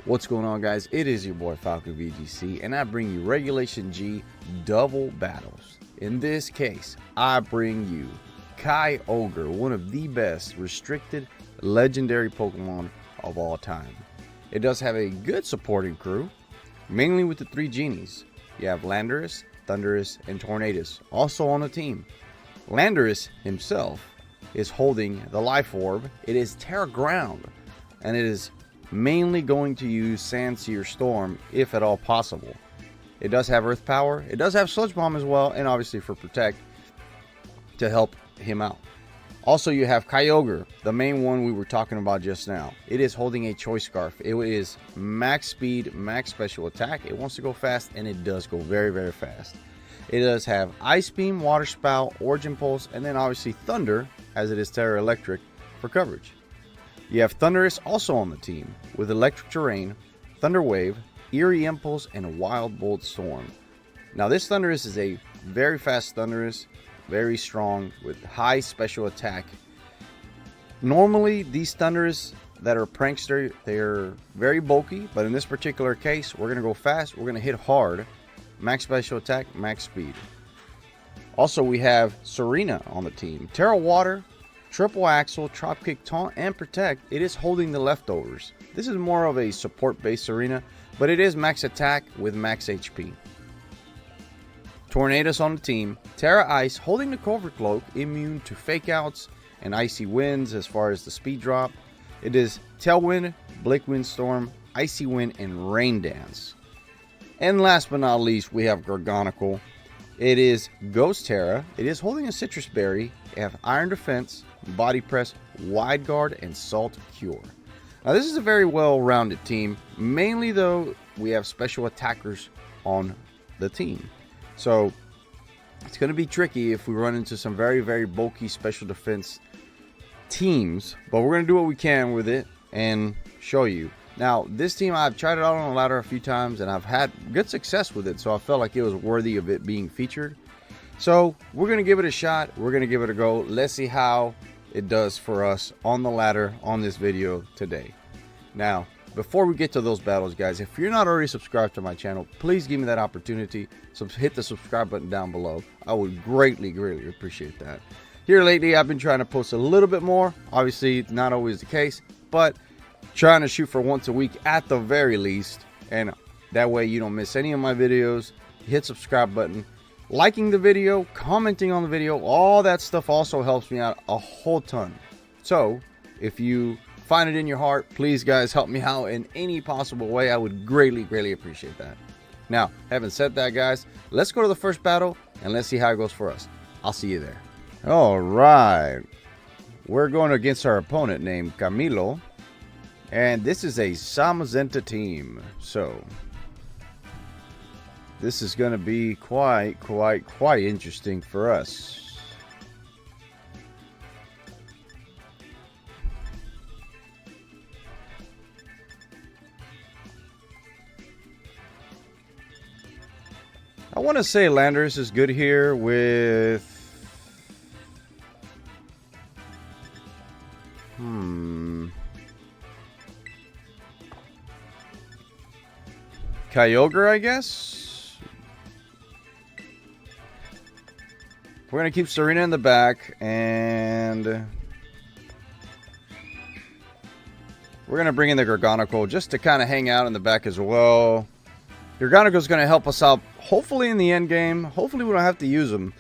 What's going on, guys? It is your boy Falcon VGC, and I bring you Regulation G double battles. In this case, I bring you Kyogre, one of the best restricted legendary Pokemon of all time. It does have a good supporting crew, mainly with the three Genies. You have Landorus, Thundurus, and Tornadus also on the team. Landorus himself is holding the Life Orb. It is Terra Ground, and it is mainly going to use Sand Seer Storm if at all possible. It does have Earth Power, it does have Sludge Bomb as well, and obviously for Protect to help him out. Also, you have Kyogre, the main one we were talking about just now. It is holding a Choice Scarf. It is max speed, max special attack. It wants to go fast, and it does go very, very fast. It does have Ice Beam, Water Spout, Origin Pulse, and then obviously Thunder, as it is Terra Electric, for coverage. You have Thundurus also on the team with Electric Terrain, Thunder Wave, Eerie Impulse, and Wild Bolt Storm. Now this Thundurus is a very fast Thundurus, very strong with high special attack. Normally these Thundurus that are prankster, they're very bulky, but in this particular case we're going to go fast, we're going to hit hard, max special attack, max speed. Also we have Serena on the team, Terra Water, Triple Axle, Drop Kick, Taunt, and Protect. It is holding the leftovers. This is more of a support-based arena, but it is max attack with max HP. Tornadus on the team. Terra Ice, holding the Cover Cloak, immune to Fake Outs and Icy Winds as far as the speed drop. It is Tailwind, Blink Windstorm, Icy Wind, and Rain Dance. And last but not least, we have Gargonicle. It is Ghost Terra. It is holding a Citrus Berry. You have Iron Defense, Body Press, Wide Guard, and Salt Cure. Now this is a very well-rounded team. Mainly though, we have special attackers on the team. So it's going to be tricky if we run into some very, very bulky special defense teams. But we're going to do what we can with it and show you. Now this team, I've tried it out on the ladder a few times and I've had good success with it. So I felt like it was worthy of it being featured. So we're going to give it a shot. We're going to give it a go. Let's see how it does for us on the ladder on this video today. Now, before we get to those battles, guys, if you're not already subscribed to my channel, please give me that opportunity. So hit the subscribe button down below. I would greatly appreciate that. Here lately, I've been trying to post a little bit more. Obviously, not always the case, but trying to shoot for once a week at the very least. And that way you don't miss any of my videos. Hit subscribe button. Liking the video, commenting on the video, all that stuff also helps me out a whole ton. So, if you find it in your heart, please guys help me out in any possible way. I would greatly appreciate that. Now, having said that, guys, let's go to the first battle and let's see how it goes for us. I'll see you there. Alright. We're going against our opponent named Camilo. And this is a Zamazenta team. So this is going to be quite interesting for us. I want to say Landorus is good here with Kyogre, I guess. We're going to keep Serena in the back, and we're going to bring in the Gargonicle just to kind of hang out in the back as well. Gargonicle is going to help us out, hopefully in the end game. Hopefully we don't have to use them,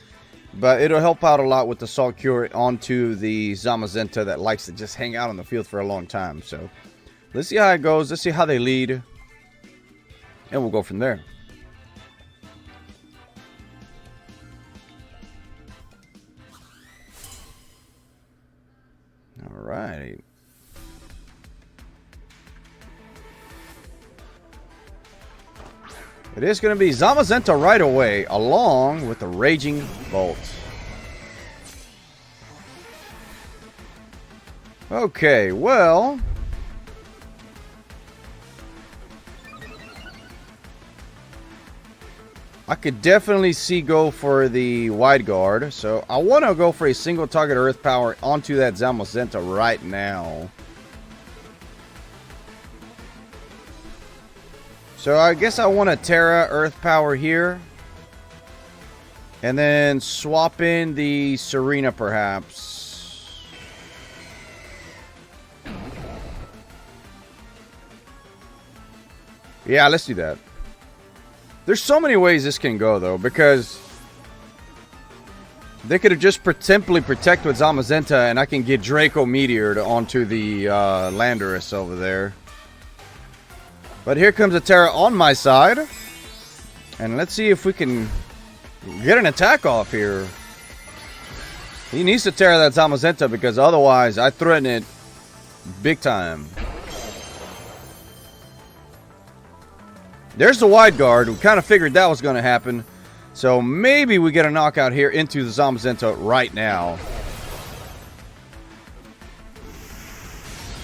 but it'll help out a lot with the Salt Cure onto the Zamazenta that likes to just hang out on the field for a long time. So let's see how it goes. Let's see how they lead, and we'll go from there. All right. It is going to be Zamazenta right away, along with the Raging Bolt. Okay, well, I could definitely see go for the wide guard. So I want to go for a single target earth power onto that Zamazenta right now. So I guess I want a Terra Earth Power here. And then swap in the Serena, perhaps. Yeah, let's do that. There's so many ways this can go, though, because they could have just simply protect with Zamazenta, and I can get Draco Meteored onto the Landorus over there. But here comes a Terra on my side. And let's see if we can get an attack off here. He needs to Terra that Zamazenta, because otherwise I threaten it big time. There's the wide guard. We kind of figured that was going to happen. So maybe we get a knockout here into the Zamazenta right now.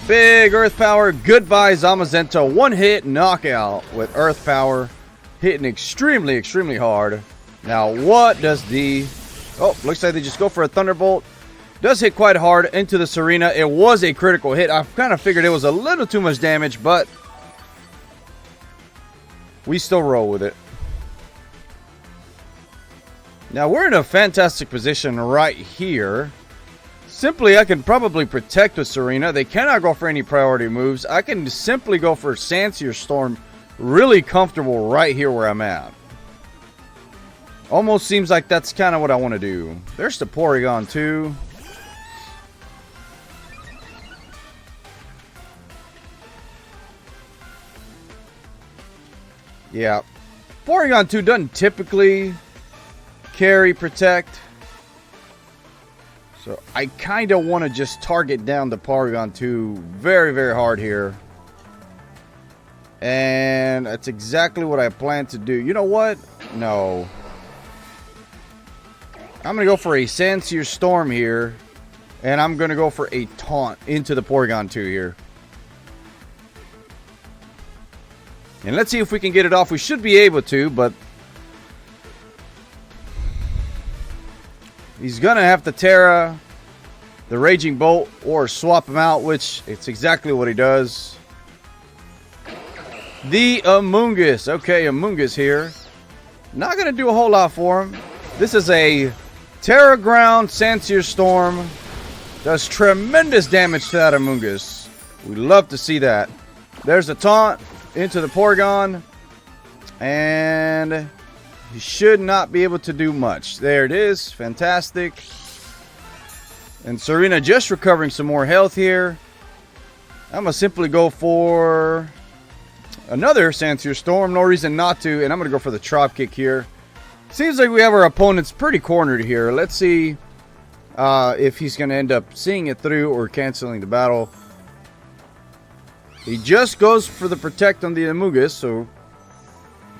Big Earth Power. Goodbye, Zamazenta. One hit knockout with Earth Power. Hitting extremely, extremely hard. Now, what does the... Oh, looks like they just go for a Thunderbolt. Does hit quite hard into the Serena. It was a critical hit. I kind of figured it was a little too much damage, but we still roll with it. Now, we're in a fantastic position right here. Simply, I can probably protect with Serena. They cannot go for any priority moves. I can simply go for Sanseer Storm. Really comfortable right here where I'm at. Almost seems like that's kind of what I want to do. There's the Porygon too. Yeah. Porygon 2 doesn't typically carry protect. So I kind of want to just target down the Porygon 2 very, very hard here. And that's exactly what I plan to do. You know what? No. I'm going to go for a Sanseer Storm here. And I'm going to go for a Taunt into the Porygon 2 here. And let's see if we can get it off. We should be able to, but he's going to have to Terra the Raging Bolt or swap him out, which it's exactly what he does. The Amoonguss. Okay, Amoonguss here. Not going to do a whole lot for him. This is a Terra Ground Sanseer Storm. Does tremendous damage to that Amoonguss. We love to see that. There's a Taunt into the Porygon. And he should not be able to do much. There it is. Fantastic. And Serena just recovering some more health here. I'm going to simply go for another Sanseer Storm. No reason not to. And I'm going to go for the Trop Kick here. Seems like we have our opponents pretty cornered here. Let's see if he's going to end up seeing it through or canceling the battle. He just goes for the Protect on the Amoonguss, so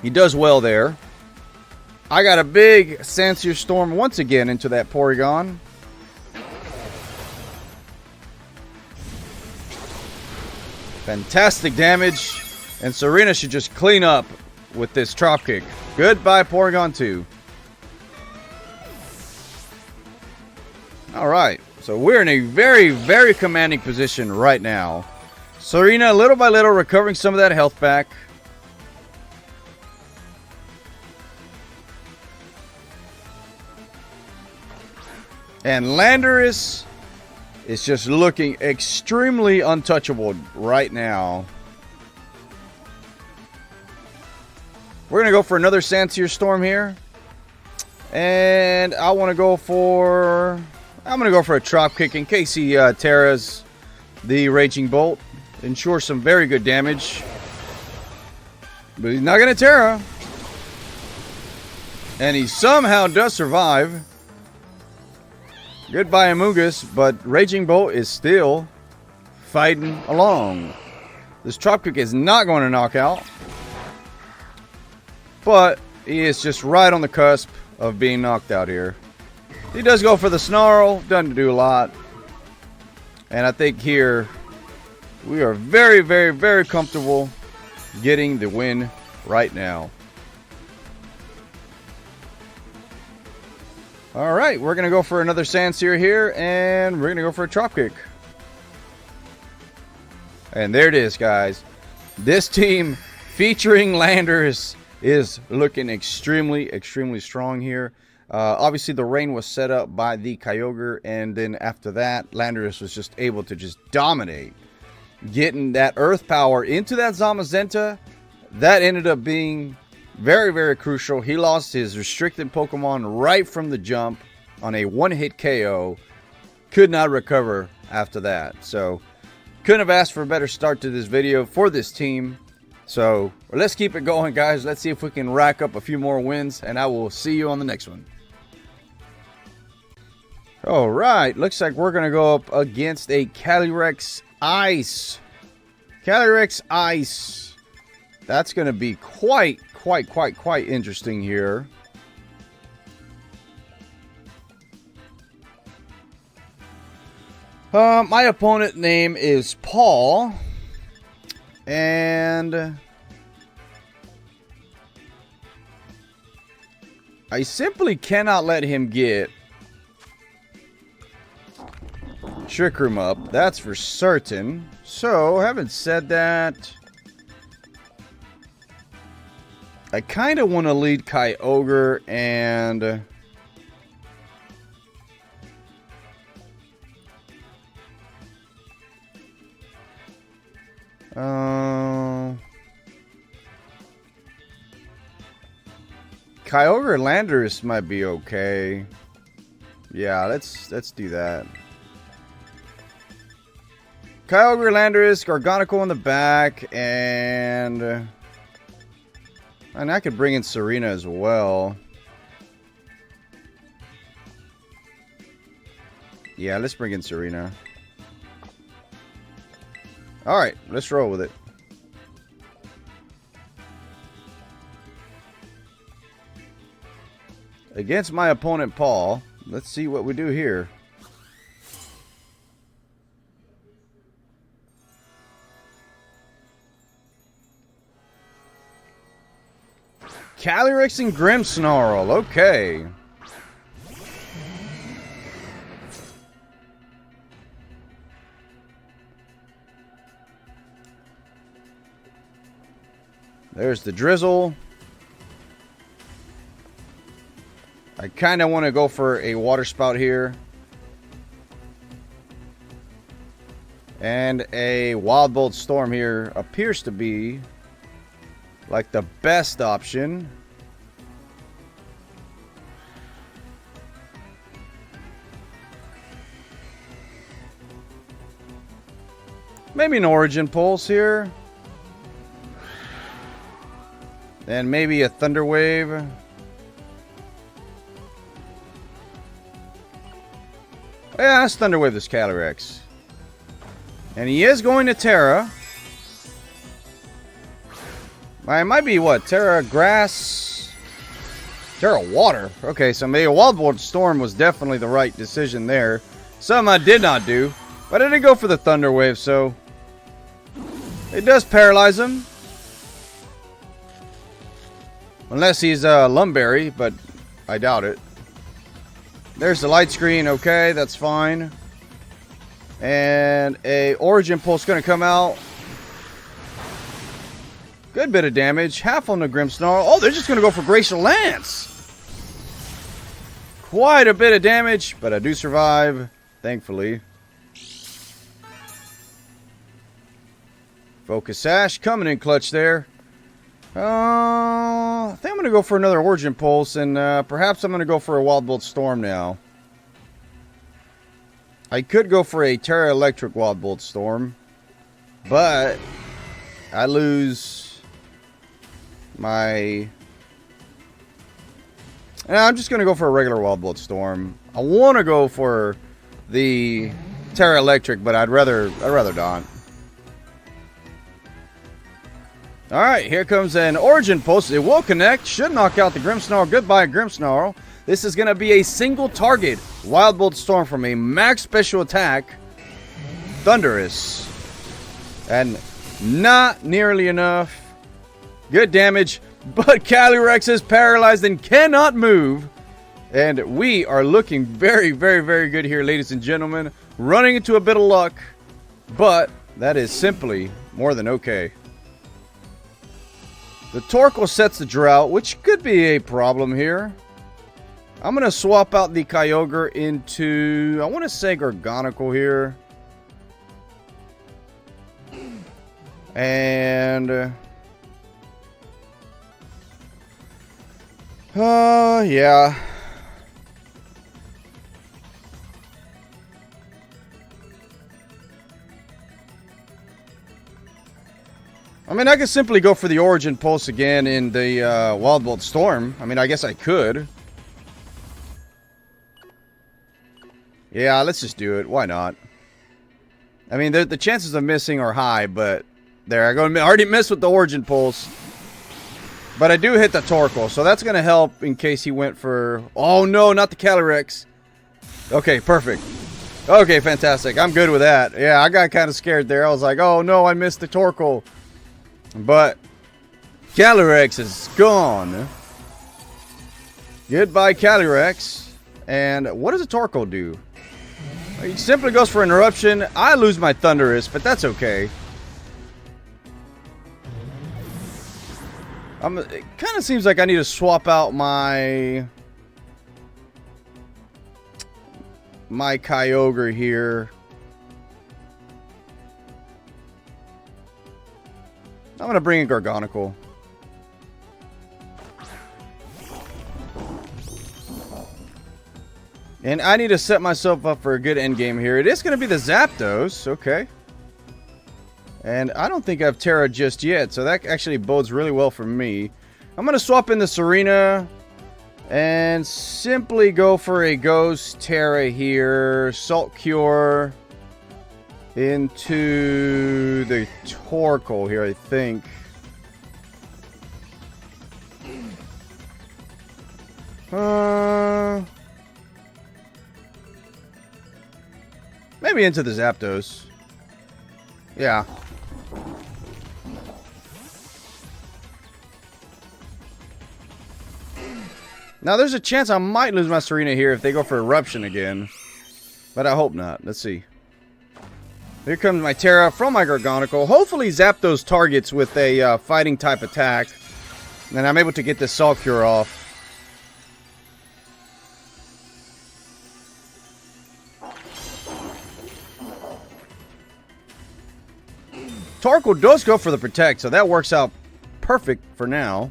he does well there. I got a big Sanseer Storm once again into that Porygon. Fantastic damage. And Serena should just clean up with this Trop Kick. Goodbye, Porygon 2. Alright, so we're in a very, very commanding position right now. Serena, little by little, recovering some of that health back. And Landorus is just looking extremely untouchable right now. We're going to go for another Sanseer Storm here. And I want to go for... I'm going to go for a Trop Kick in case he Terras the Raging Bolt. Ensure some very good damage. But he's not going to Terra. And he somehow does survive. Goodbye, Amoonguss. But Raging Bolt is still fighting along. This Trop Kick is not going to knock out. But he is just right on the cusp of being knocked out here. He does go for the Snarl. Doesn't do a lot. And I think here we are very, very, very comfortable getting the win right now. Alright, we're going to go for another Sanseer here. And we're going to go for a Trop Kick. And there it is, guys. This team featuring Landers is looking extremely strong here. Obviously, the rain was set up by the Kyogre, and then after that, Landers was just able to just dominate. Getting that Earth Power into that Zamazenta, that ended up being very crucial. He lost his restricted Pokemon right from the jump on a one-hit KO. Could not recover after that. So, couldn't have asked for a better start to this video for this team. So, let's keep it going, guys. Let's see if we can rack up a few more wins, and I will see you on the next one. Alright, looks like we're going to go up against a Calyrex Ice. Calyrex Ice. That's going to be quite interesting here. My opponent name is Paul. And I simply cannot let him get Trick Room up. That's for certain. So, having said that, I kind of want to lead Kyogre and Kyogre Landers might be okay. Yeah, let's do that. Kyogre Landers, Garganical in the back, and I could bring in Serena as well. Yeah, let's bring in Serena. Alright, let's roll with it. Against my opponent, Paul. Let's see what we do here. Calyrex and Grimmsnarl. Okay. There's the Drizzle. I kind of want to go for a Water Spout here. And a Wild Bolt Storm here appears to be like the best option. Maybe an Origin Pulse here. And maybe a Thunder Wave. Yeah, let's Thunder Wave this Calyrex. And he is going to Terra. It might be what? Terra Grass? Terra Water. Okay, so maybe a Wild Bolt Storm was definitely the right decision there. Something I did not do. But I didn't go for the Thunder Wave, so it does paralyze him. Unless he's Lumberry, but I doubt it. There's the Light Screen. Okay, that's fine. And a Origin Pulse going to come out. Good bit of damage. Half on the Grimmsnarl. Oh, they're just going to go for Glacial Lance. Quite a bit of damage, but I do survive, thankfully. Focus Sash coming in clutch there. I think I'm going to go for another Origin Pulse, and perhaps I'm going to go for a Wild Bolt Storm now. I could go for a Terra Electric Wild Bolt Storm, but I lose my... I'm just going to go for a regular Wild Bolt Storm. I want to go for the Terra Electric, but I'd rather not. Alright, here comes an Origin Pulse. It will connect. Should knock out the Grimmsnarl. Goodbye, Grimmsnarl. This is going to be a single target Wild Bolt Storm from a max special attack Thunderous. And not nearly enough. Good damage. But Calyrex is paralyzed and cannot move. And we are looking very good here, ladies and gentlemen. Running into a bit of luck. But that is simply more than okay. The Torkoal sets the drought, which could be a problem here. I'm going to swap out the Kyogre into, I want to say Gargonicle here. And yeah. I mean, I could simply go for the Origin Pulse again in the Wild Bolt Storm. I mean, I guess I could. Yeah, let's just do it. Why not? I mean, the chances of missing are high, but there I go. I already missed with the Origin Pulse. But I do hit the Torkoal, so that's going to help in case he went for... Oh, no, not the Calyrex. Okay, perfect. Okay, fantastic. I'm good with that. Yeah, I got kind of scared there. I was like, oh, no, I missed the Torkoal. But Calyrex is gone. Goodbye, Calyrex. And what does a Torkoal do? He simply goes for an Eruption. I lose my Thundurus, but that's okay. It kind of seems like I need to swap out my Kyogre here. I'm going to bring in Gargonicle. And I need to set myself up for a good endgame here. It is going to be the Zapdos. Okay. And I don't think I have Terra just yet, so that actually bodes really well for me. I'm going to swap in the Serena and simply go for a Ghost Terra here. Salt Cure into the Torkoal here, I think. Maybe into the Zapdos. Yeah. Now, there's a chance I might lose my Serena here if they go for Eruption again. But I hope not. Let's see. Here comes my Terra from my Gargonicle. Hopefully Zapdos targets with a fighting type attack. And I'm able to get this Salt Cure off. Torkoal does go for the Protect, so that works out perfect for now.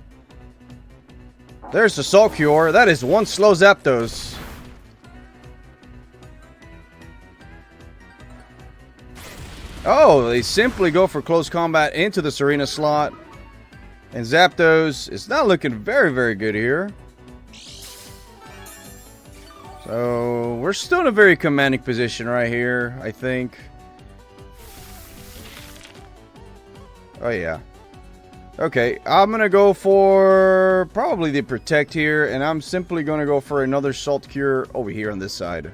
There's the Salt Cure. That is one slow Zapdos. Oh, they simply go for close combat into the Serena slot. And Zapdos is not looking very, very good here. So, we're still in a very commanding position right here, I think. Oh, yeah. Okay, I'm going to go for probably the Protect here, and I'm simply going to go for another Salt Cure over here on this side.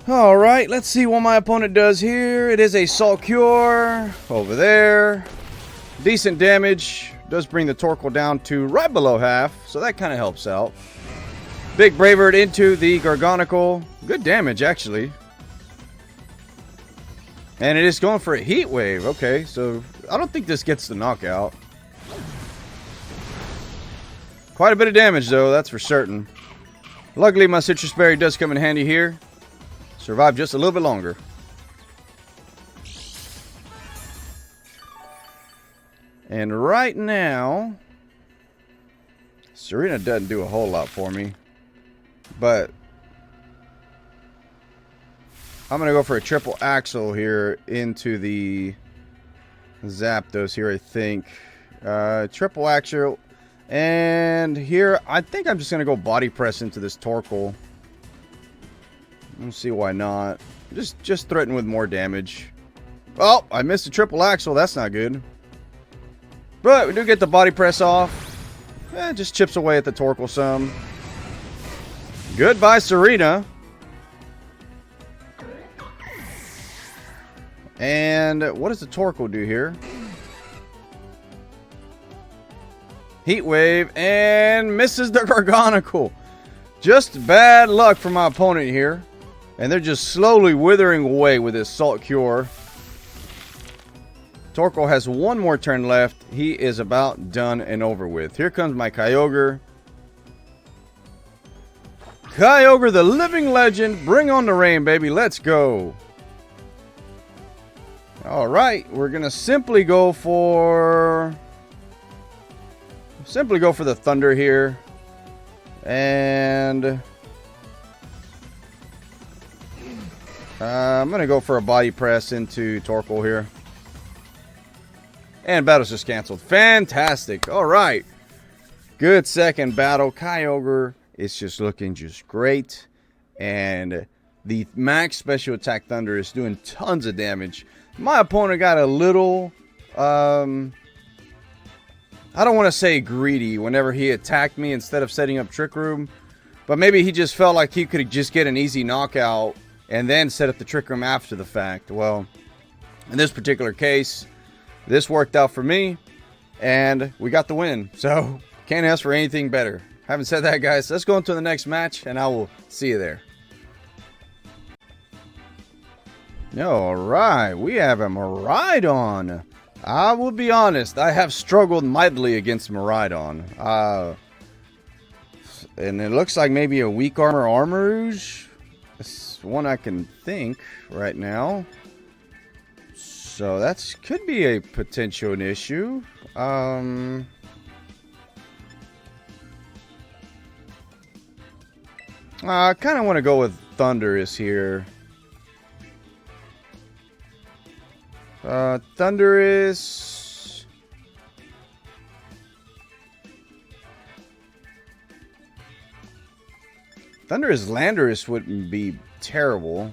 Alright, let's see what my opponent does here. It is a Salt Cure over there. Decent damage. Does bring the Torkoal down to right below half, so that kind of helps out. Big Bravert into the Gargonicle. Good damage, actually. And it is going for a Heat Wave. Okay, so I don't think this gets the knockout. Quite a bit of damage, though, that's for certain. Luckily, my Citrus Berry does come in handy here. Survive just a little bit longer. And right now, Serena doesn't do a whole lot for me. But I'm going to go for a triple axle here into the Zapdos here, I think. Triple axle. And here, I think I'm just going to go body press into this Torkoal. Let's see why not. Just threaten with more damage. Oh, I missed a triple axle. That's not good. But we do get the body press off. Just chips away at the Torkoal some. Goodbye, Serena. And what does the Torkoal do here? Heat Wave and misses the Gargonicle. Just bad luck for my opponent here. And they're just slowly withering away with this Salt Cure. Torkoal has one more turn left. He is about done and over with. Here comes my Kyogre. Kyogre, the living legend. Bring on the rain, baby. Let's go. Alright, we're going to simply go for the Thunder here. And I'm going to go for a body press into Torkoal here. And battle's just canceled. Fantastic. Alright. Good second battle. Kyogre is just looking just great. And the max special attack Thunder is doing tons of damage. My opponent got a little, I don't want to say greedy whenever he attacked me instead of setting up Trick Room. But maybe he just felt like he could just get an easy knockout and then set up the Trick Room after the fact. Well, in this particular case, this worked out for me, and we got the win. So, can't ask for anything better. Having said that, guys, let's go into the next match, and I will see you there. Alright, we have a Miraidon. I will be honest, I have struggled mightily against Miraidon. And it looks like maybe a weak armor Armarouge. That's one I can think right now. So that could be a potential issue. I kind of want to go with Thundurus here. Thundurus. Thundurus Landorus wouldn't be terrible.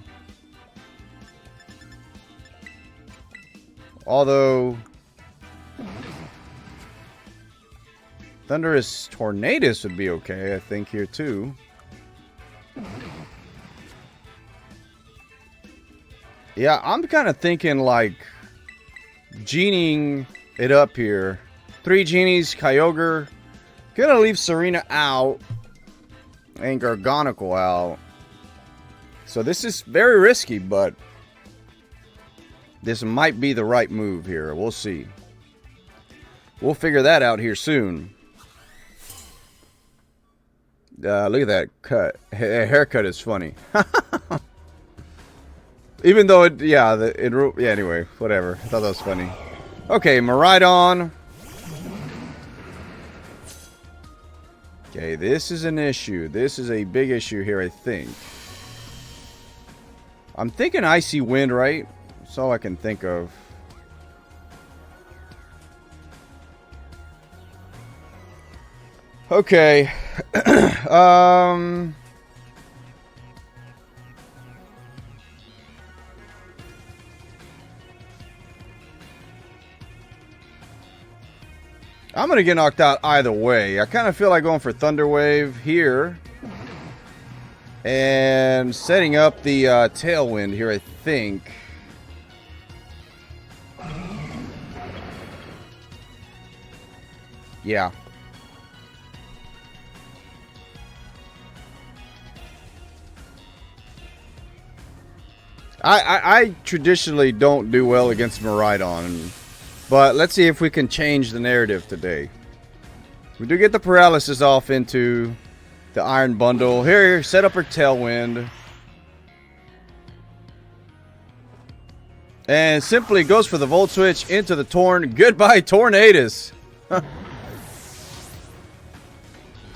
Although Thundurus Tornadus would be okay, I think, here too. Yeah, I'm kind of thinking like Genieing it up here. 3 Genies, Kyogre. Gonna leave Serena out and Gargonicle out. So this is very risky, but this might be the right move here. We'll see. We'll figure that out here soon. Look at that cut. Haircut is funny. Even though it, yeah, anyway, whatever. I thought that was funny. Okay, Miraidon. Okay, this is an issue. This is a big issue here, I think. I'm thinking Icy Wind, right? That's all I can think of. Okay. I'm going to get knocked out either way. I kind of feel like going for Thunder Wave here. And setting up the Tailwind here, I think. Yeah. I traditionally don't do well against Miraidon. But let's see if we can change the narrative today. We do get the paralysis off into the Iron Bundle. Here, set up our Tailwind. And simply goes for the Volt Switch into the Torn. Goodbye, Tornadus.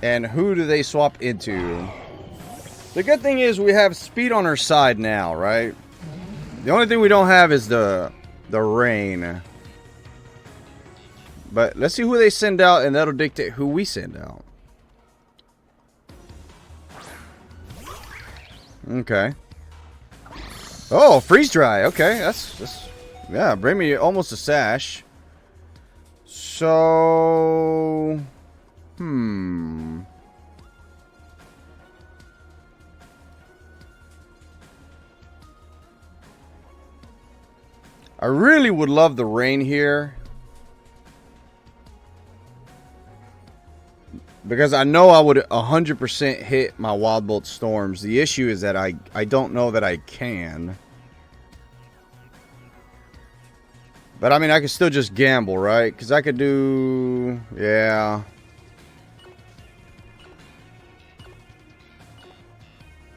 And who do they swap into? The good thing is we have speed on our side now, right? The only thing we don't have is the rain. But let's see who they send out, and that'll dictate who we send out. Okay. Oh, freeze dry. Okay, that's yeah. Bring me almost a sash. So, I really would love the rain here. Because I know I would 100% hit my Wild Bolt Storms. The issue is that I don't know that I can. But I mean, I could still just gamble, right? Because I could do... Yeah.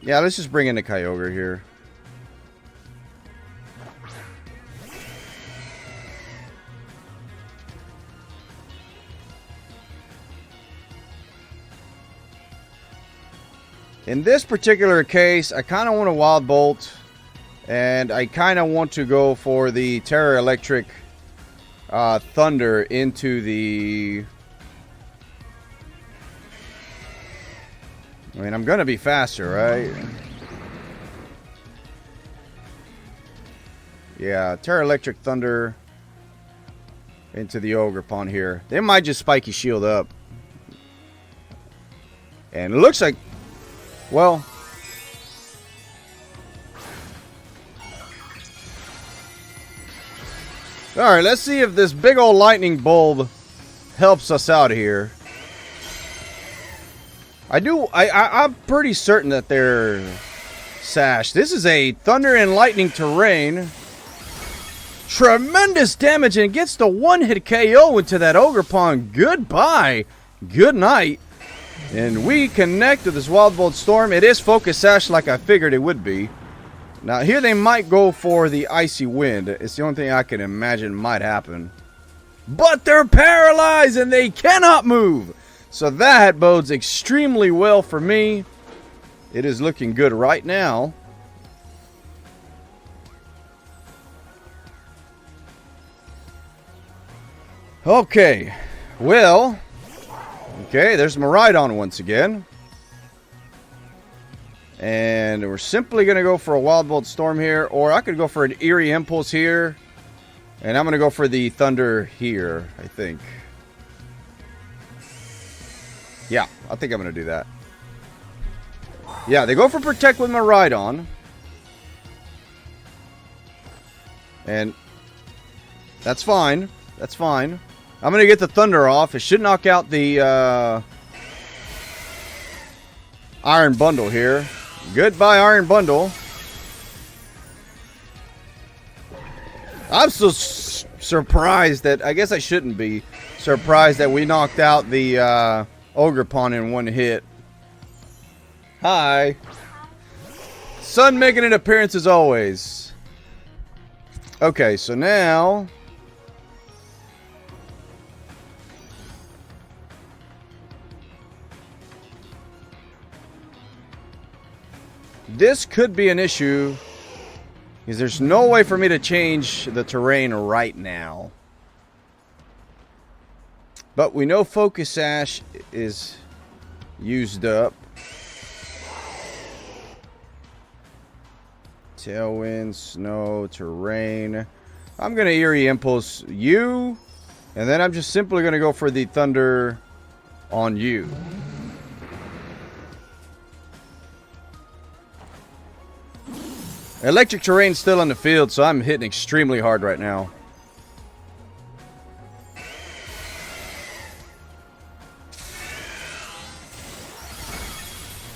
Yeah, let's just bring in the Kyogre here. In this particular case, I kind of want a Wild Bolt. And I kind of want to go for the Terra Electric Thunder into the... I mean, I'm going to be faster, right? Yeah, Terra Electric Thunder into the Ogerpon here. They might just Spiky Shield up. And it looks like... Well... Alright, let's see if this big old lightning bulb helps us out here. I'm pretty certain that they're Sash. This is a thunder and lightning terrain. Tremendous damage and gets the one-hit KO into that Ogerpon. Goodbye. Good night. And we connect to this Wild Bolt Storm. It is Focus Sash like I figured it would be. Now, here they might go for the Icy Wind. It's the only thing I can imagine might happen. But they're paralyzed and they cannot move. So that bodes extremely well for me. It is looking good right now. Okay. Well. Okay, there's Miraidon once again. And we're simply going to go for a Wild Bolt Storm here. Or I could go for an Eerie Impulse here. And I'm going to go for the Thunder here, I think. Yeah, I think I'm going to do that. Yeah, they go for Protect with Miraidon. And that's fine. That's fine. I'm going to get the Thunder off. It should knock out the Iron Bundle here. Goodbye, Iron Bundle. I'm so surprised that... I guess I shouldn't be surprised that we knocked out the Ogerpon in one hit. Hi. Sun making an appearance as always. Okay, so now... This could be an issue, because there's no way for me to change the terrain right now. But we know Focus Sash is used up. Tailwind, snow, terrain. I'm going to Eerie Impulse you, and then I'm just simply going to go for the Thunder on you. Electric terrain's still on the field, so I'm hitting extremely hard right now.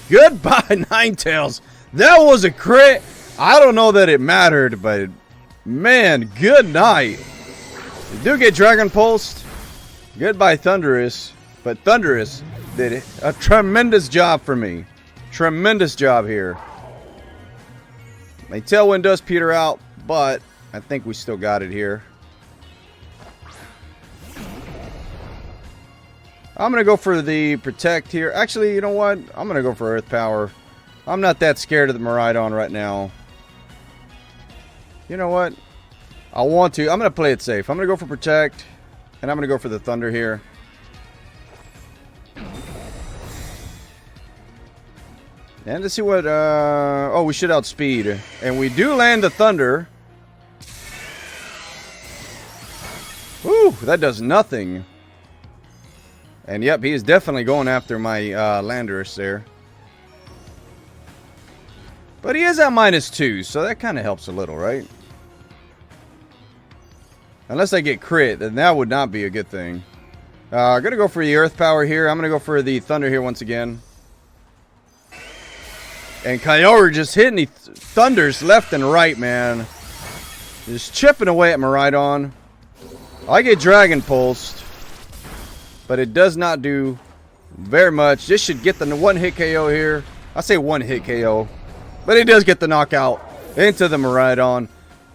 Goodbye, Ninetales. That was a crit. I don't know that it mattered, but man, good night. You do get Dragon Pulsed. Goodbye, Thundurus. But Thundurus did a tremendous job for me. Tremendous job here. My Tailwind does peter out, but I think we still got it here. I'm going to go for the Protect here. Actually, you know what? I'm going to go for Earth Power. I'm not that scared of the Miraidon right now. You know what? I want to. I'm going to play it safe. I'm going to go for Protect, and I'm going to go for the Thunder here. And let's see what, oh, we should outspeed. And we do land the Thunder. Whew, that does nothing. And yep, he is definitely going after my Landorus there. But he is at -2, so that kind of helps a little, right? Unless I get crit, then that would not be a good thing. I'm going to go for the Earth Power here. I'm going to go for the Thunder here once again. And Kyogre just hitting the Thunders left and right, man. Just chipping away at Miraidon. I get Dragon Pulsed, but it does not do very much. This should get the one hit KO here. I say one hit KO, but it does get the knockout into the Miraidon.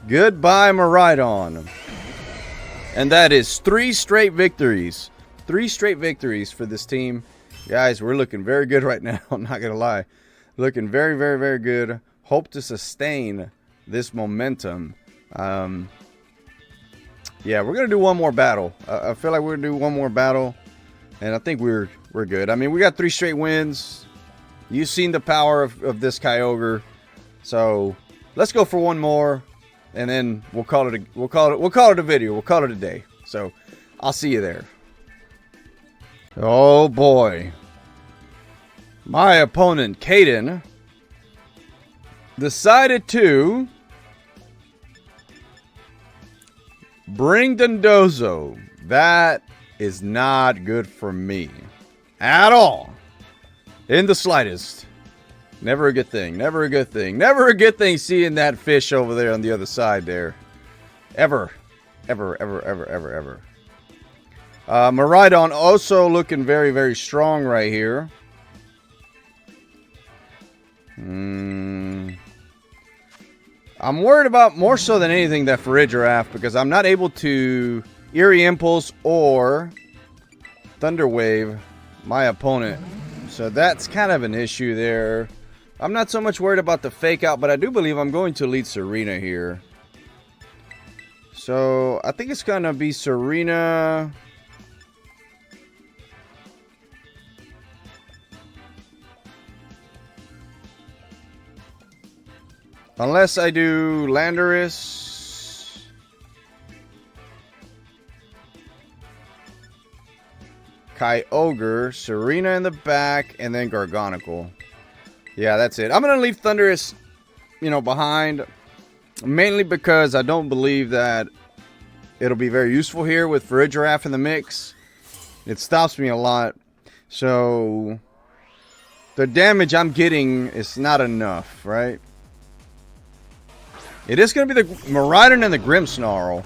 Goodbye, Miraidon. And that is 3 straight victories. 3 straight victories for this team. Guys, we're looking very good right now. I'm not going to lie. Looking very, very, very good. Hope to sustain this momentum. Yeah, we're going to do one more battle. I feel like we're going to do one more battle. And I think we're good. I mean, we got 3 straight wins. You've seen the power of this Kyogre. So, let's go for one more. And then we'll call it a video. We'll call it a day. So, I'll see you there. Oh boy. My opponent, Caden, decided to bring Dondozo. That is not good for me. At all. In the slightest. Never a good thing. Never a good thing. Never a good thing seeing that fish over there on the other side there. Ever. Ever, ever, ever, ever, ever. Miraidon also looking very, very strong right here. I'm worried about more so than anything that Farigiraf, because I'm not able to Eerie Impulse or Thunder Wave my opponent. So that's kind of an issue there. I'm not so much worried about the fake out, but I do believe I'm going to lead Serena here. So I think it's going to be Serena. Unless I do Landorus. Kyogre, Serena in the back, and then Gargonicle. Yeah, that's it. I'm going to leave Thundurus, behind. Mainly because I don't believe that it'll be very useful here with Farigiraf in the mix. It stops me a lot. So, the damage I'm getting is not enough, right? It is going to be the Miraidon and the Grimmsnarl.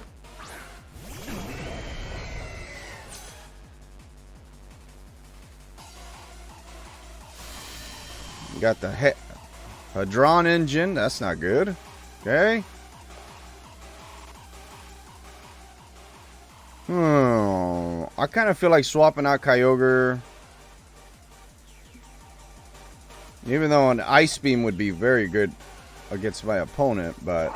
Got the Hadron engine. That's not good. Okay. I kind of feel like swapping out Kyogre. Even though an Ice Beam would be very good against my opponent, but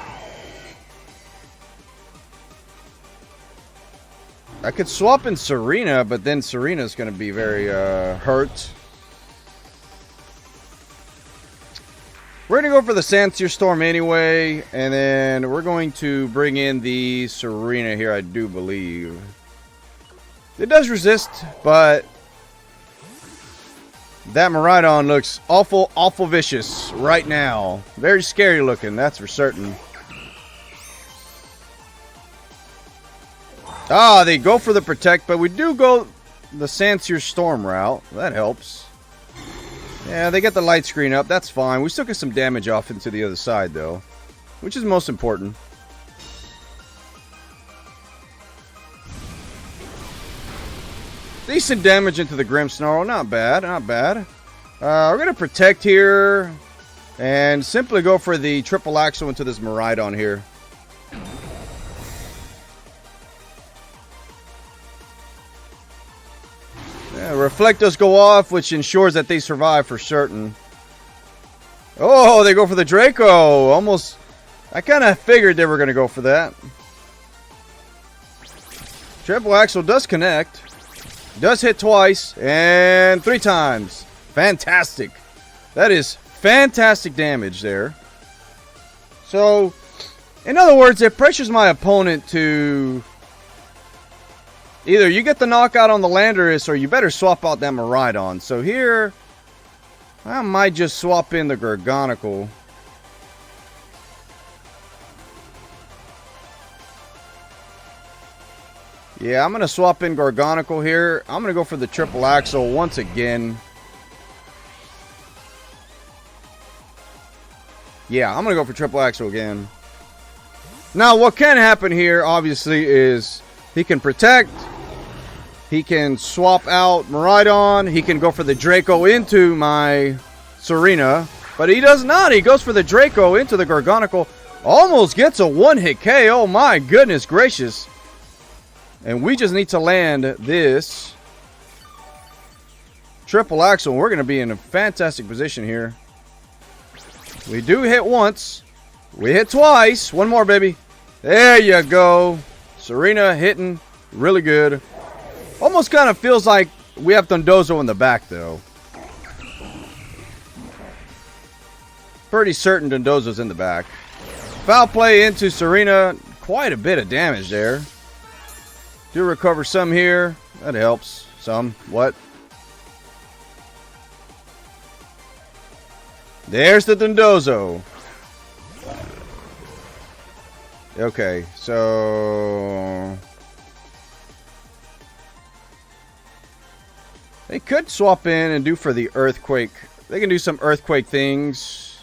I could swap in Serena, but then Serena's going to be very hurt. We're going to go for the Sandsear Storm anyway, and then we're going to bring in the Serena here, I do believe. It does resist, but that Miraidon looks awful, awful vicious right now. Very scary looking, that's for certain. They go for the Protect, but we do go the Sandsear Storm route. That helps. Yeah, they get the light screen up. That's fine. We still get some damage off into the other side, though, which is most important. Decent damage into the Grimmsnarl. Not bad, not bad. We're going to Protect here and simply go for the Triple Axle into this Miraidon here. Yeah, Reflect does go off, which ensures that they survive for certain. Oh, they go for the Draco. Almost. I kind of figured they were going to go for that. Triple Axle does connect. Does hit twice and 3 times. Fantastic. That is fantastic damage there. So, in other words, it pressures my opponent to either you get the knockout on the Landorus or you better swap out that Miraidon. So here, I might just swap in the Gargonicle. Yeah, I'm going to swap in Gargonicle here. I'm going to go for the Triple Axle once again. Yeah, I'm going to go for Triple Axle again. Now, what can happen here, obviously, is He can protect. He can swap out Miraidon. He can go for the Draco into my Serena. But he does not. He goes for the Draco into the Garganical. Almost gets a one-hit KO. My goodness gracious. And we just need to land this triple axle. We're going to be in a fantastic position here. We do hit once. We hit twice. One more, baby. There you go. Serena hitting really good. Almost kind of feels like we have Dondozo in the back, though. Pretty certain Dondozo's in the back. Foul play into Serena. Quite a bit of damage there. Do recover some here. That helps. Some. What? There's the Dondozo. Okay, so they could swap in and do for the earthquake. They can do some earthquake things.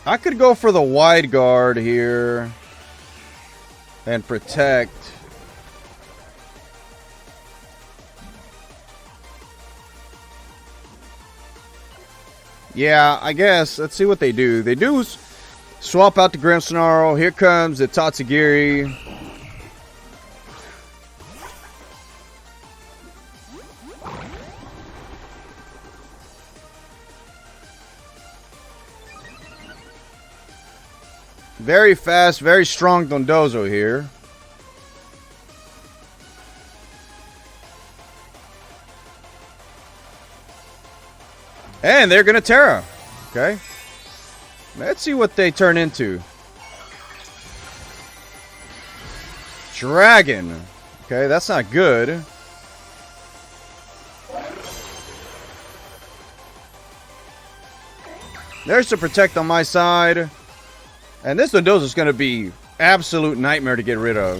I could go for the wide guard here and protect. Yeah, I guess. Let's see what they do. They do swap out the Grimmsnarl. Here comes the Tatsugiri. Very fast, very strong Dondozo here. And they're going to Terra. Okay. Let's see what they turn into. Dragon. Okay, that's not good. There's the protect on my side. And this Dondozo is going to be absolute nightmare to get rid of.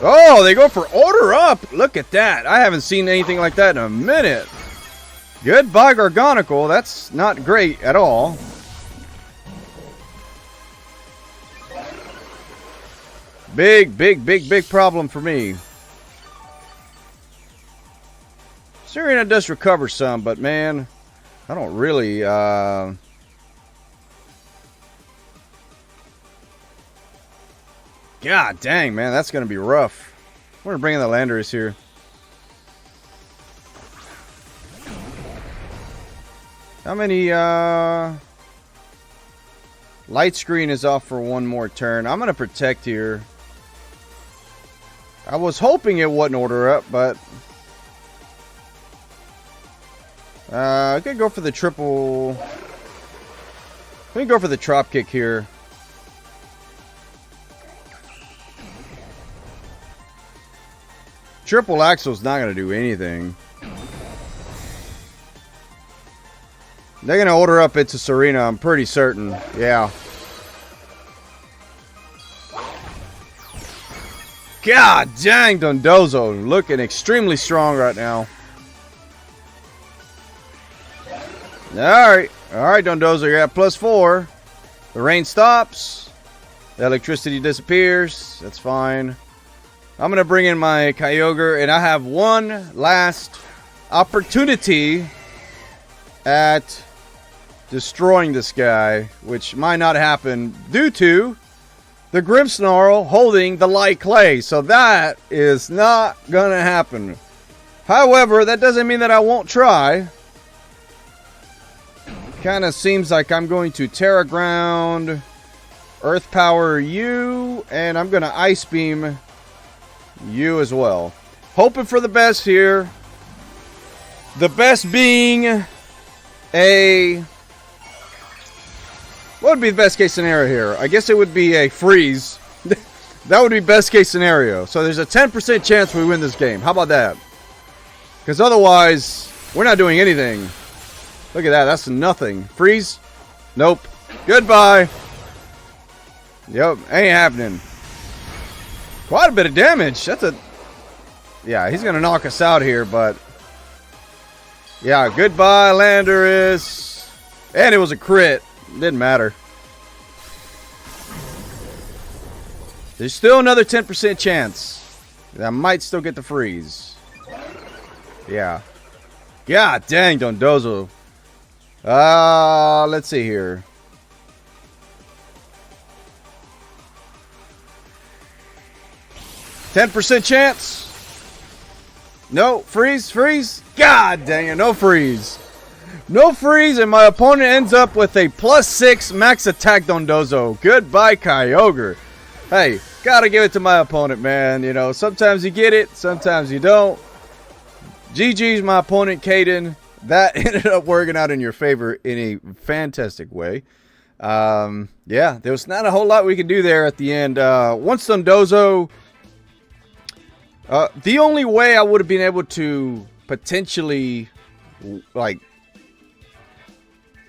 Oh, they go for order up. Look at that. I haven't seen anything like that in a minute. Goodbye, Garganical. That's not great at all. Big problem for me. Serena does recover some, but man, I don't really... God dang, man, that's going to be rough. We're going to bring in the Landorus here. How many, light screen is off for one more turn. I'm going to protect here. I was hoping it wouldn't order up, but... I could go for the triple... Let me go for the drop kick here. Triple Axel's not going to do anything. They're going to order up into Serena, I'm pretty certain. Yeah. God dang, Dondozo looking extremely strong right now. Alright, Dondozo, you're at +4. The rain stops. The electricity disappears. That's fine. I'm going to bring in my Kyogre, and I have one last opportunity at destroying this guy, which might not happen due to the Grimmsnarl holding the light clay. So that is not going to happen. However, that doesn't mean that I won't try. Kind of seems like I'm going to Terra Ground, Earth Power you, and I'm going to Ice Beam you as well. Hoping for the best here. The best being a... What would be the best case scenario here? I guess it would be a freeze. That would be best case scenario. So there's a 10% chance we win this game. How about that? Because otherwise, we're not doing anything. Look at that. That's nothing. Freeze? Nope. Goodbye. Yep. Ain't happening. Quite a bit of damage. That's a... Yeah, he's going to knock us out here, but... Yeah, goodbye, Landorus. And it was a crit. Didn't matter. There's still another 10% chance. I might still get the freeze. Yeah. God dang, Dondozo. Let's see here. %10 chance. No, freeze, freeze. God dang it, no freeze. No freeze, and my opponent ends up with a +6 max attack Dondozo. Goodbye, Kyogre. Hey, gotta give it to my opponent, man. You know, sometimes you get it, sometimes you don't. GG's my opponent, Caden. That ended up working out in your favor in a fantastic way. Yeah, there was not a whole lot we could do there at the end. Once Dondozo... the only way I would have been able to potentially, like,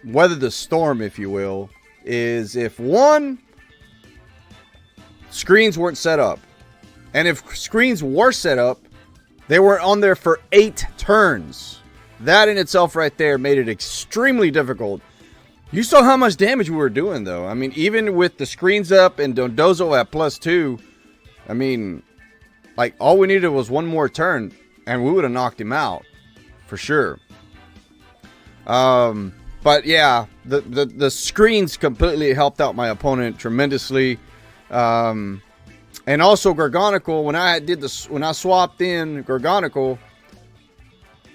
weather the storm, if you will, is if one, screens weren't set up. And if screens were set up, they were on there for 8 turns. That in itself right there made it extremely difficult. You saw how much damage we were doing, though. I mean, even with the screens up and Dondozo at +2, I mean... Like, all we needed was one more turn, and we would have knocked him out, for sure. But yeah, the screens completely helped out my opponent tremendously. And also Gargonical, when I swapped in Gargonical,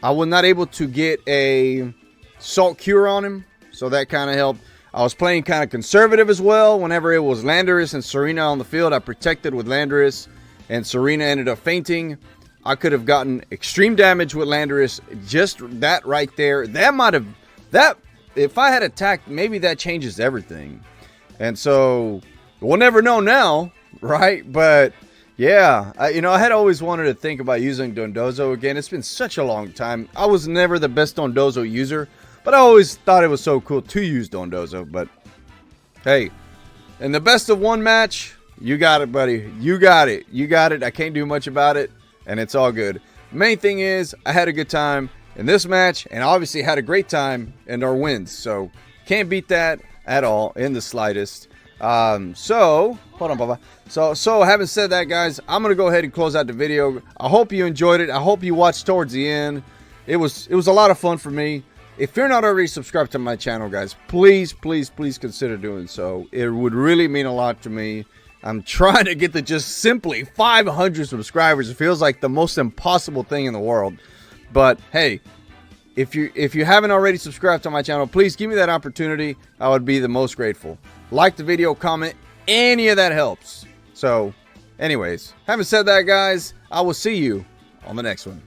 I was not able to get a Salt Cure on him, so that kind of helped. I was playing kind of conservative as well. Whenever it was Landorus and Serena on the field, I protected with Landorus. And Serena ended up fainting. I could have gotten extreme damage with Landorus. Just that right there. That might have... That... If I had attacked, maybe that changes everything. And so... We'll never know now. Right? But... Yeah. I had always wanted to think about using Dondozo again. It's been such a long time. I was never the best Dondozo user. But I always thought it was so cool to use Dondozo. But... Hey. In the best of one match... You got it, buddy. You got it. You got it. I can't do much about it, and it's all good. Main thing is, I had a good time in this match, and obviously had a great time in our wins. So, can't beat that at all, in the slightest. So, hold on, Baba. So having said that, guys, I'm going to go ahead and close out the video. I hope you enjoyed it. I hope you watched towards the end. It was a lot of fun for me. If you're not already subscribed to my channel, guys, please, please, please consider doing so. It would really mean a lot to me. I'm trying to get to just simply 500 subscribers. It feels like the most impossible thing in the world. But hey, if you haven't already subscribed to my channel, please give me that opportunity. I would be the most grateful. Like the video, comment, any of that helps. So, anyways, having said that, guys, I will see you on the next one.